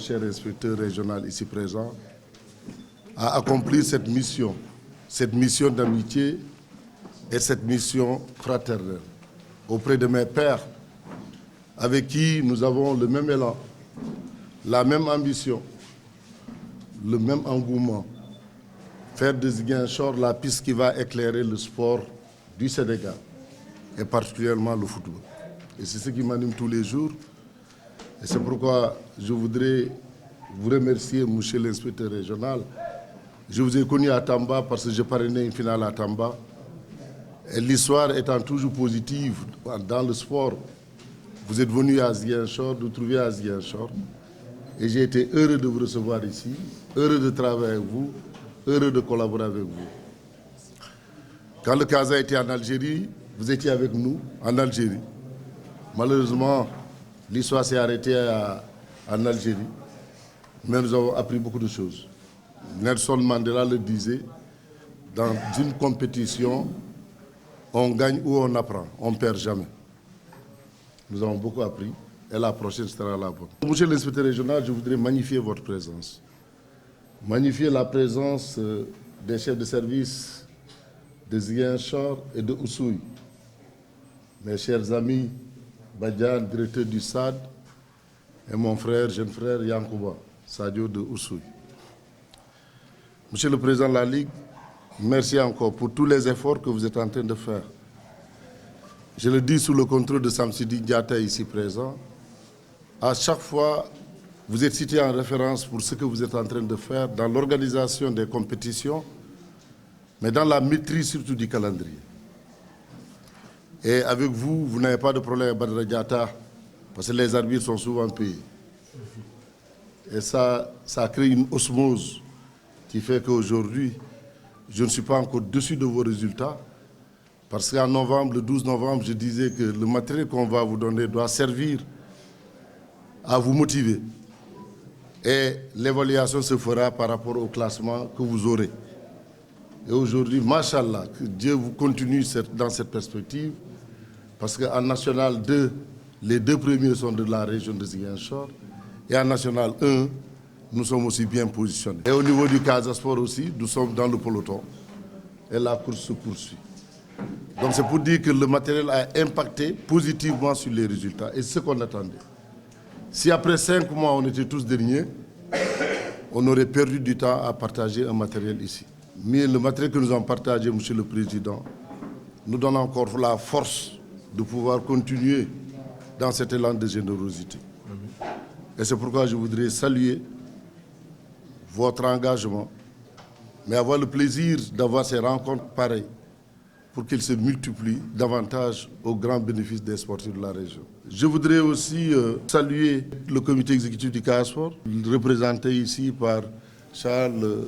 cher inspecteur régional ici présent, à accomplir cette mission d'amitié et cette mission fraternelle auprès de mes pères, avec qui nous avons le même élan, la même ambition, le même engouement. Faire de Ziguinchor la piste qui va éclairer le sport du Sénégal, et particulièrement le football. Et c'est ce qui m'anime tous les jours. Et c'est pourquoi je voudrais vous remercier, monsieur l'inspecteur régional. Je vous ai connu à Tamba parce que j'ai parrainé une finale à Tamba. Et l'histoire étant toujours positive dans le sport, vous êtes venu à Ziguinchor, de trouver à Ziguinchor. Et j'ai été heureux de vous recevoir ici, heureux de travailler avec vous, heureux de collaborer avec vous. Quand le CASA était en Algérie, vous étiez avec nous en Algérie. Malheureusement, l'histoire s'est arrêtée en Algérie, mais nous avons appris beaucoup de choses. Nelson Mandela le disait, dans une compétition, on gagne ou on apprend, on ne perd jamais. Nous avons beaucoup appris et la prochaine sera la bonne. Monsieur l'inspecteur régional, je voudrais magnifier votre présence. Magnifier la présence des chefs de service de Ziguinchor et de Oussouye. Mes chers amis, Badian, directeur du SAD, et mon frère, jeune frère Yankouba, Sadio de Oussouye. Monsieur le Président de la Ligue, merci encore pour tous les efforts que vous êtes en train de faire. Je le dis sous le contrôle de Samsidi Diata ici présent. À chaque fois, vous êtes cité en référence pour ce que vous êtes en train de faire dans l'organisation des compétitions, mais dans la maîtrise surtout du calendrier. Et avec vous, vous n'avez pas de problème à Badra Diata, parce que les arbitres sont souvent payés. Et ça crée une osmose qui fait qu'aujourd'hui, je ne suis pas encore dessus de vos résultats, parce qu'en novembre, le 12 novembre, je disais que le matériel qu'on va vous donner doit servir à vous motiver. Et l'évaluation se fera par rapport au classement que vous aurez. Et aujourd'hui, machallah, que Dieu vous continue dans cette perspective, parce qu'en National 2, les deux premiers sont de la région de Ziguinchor, et en National 1, nous sommes aussi bien positionnés. Et au niveau du Casa Sport aussi, nous sommes dans le peloton, et la course se poursuit. Donc c'est pour dire que le matériel a impacté positivement sur les résultats, et c'est ce qu'on attendait. Si après 5 mois, on était tous derniers, on aurait perdu du temps à partager un matériel ici. Mais le matériel que nous avons partagé, Monsieur le Président, nous donne encore la force de pouvoir continuer dans cet élan de générosité. Et c'est pourquoi je voudrais saluer votre engagement, mais avoir le plaisir d'avoir ces rencontres pareilles pour qu'elles se multiplient davantage au grand bénéfice des sportifs de la région. Je voudrais aussi saluer le comité exécutif du CASPORT, représenté ici par Charles,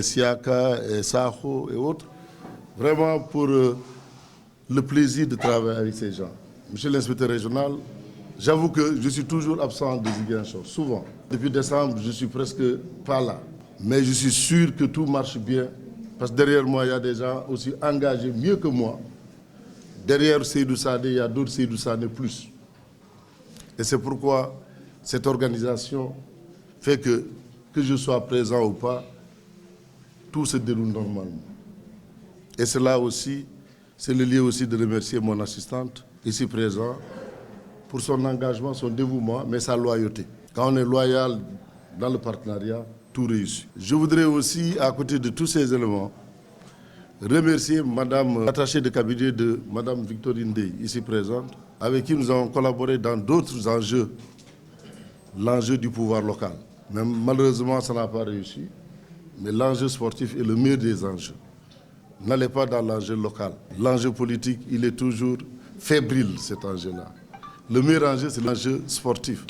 Siaka, Saho et autres, vraiment pour le plaisir de travailler avec ces gens. Monsieur l'inspecteur régional, j'avoue que je suis toujours absent de Ziguinchor, souvent. Depuis décembre, je ne suis presque pas là. Mais je suis sûr que tout marche bien, parce que derrière moi, il y a des gens aussi engagés mieux que moi. Derrière Seydou Sadé, il y a d'autres Seydou Sadé plus. Et c'est pourquoi cette organisation fait que je sois présent ou pas, tout se déroule normalement. Et cela aussi, c'est le lieu aussi de remercier mon assistante, ici présente, pour son engagement, son dévouement, mais sa loyauté. Quand on est loyal dans le partenariat, tout réussit. Je voudrais aussi, à côté de tous ces éléments, remercier Madame l'attachée de cabinet de Madame Victorine Dey, ici présente, avec qui nous avons collaboré dans d'autres enjeux, l'enjeu du pouvoir local. Mais malheureusement, ça n'a pas réussi. Mais l'enjeu sportif est le meilleur des enjeux. N'allez pas dans l'enjeu local. L'enjeu politique, il est toujours fébrile, cet enjeu-là. Le meilleur enjeu, c'est l'enjeu sportif.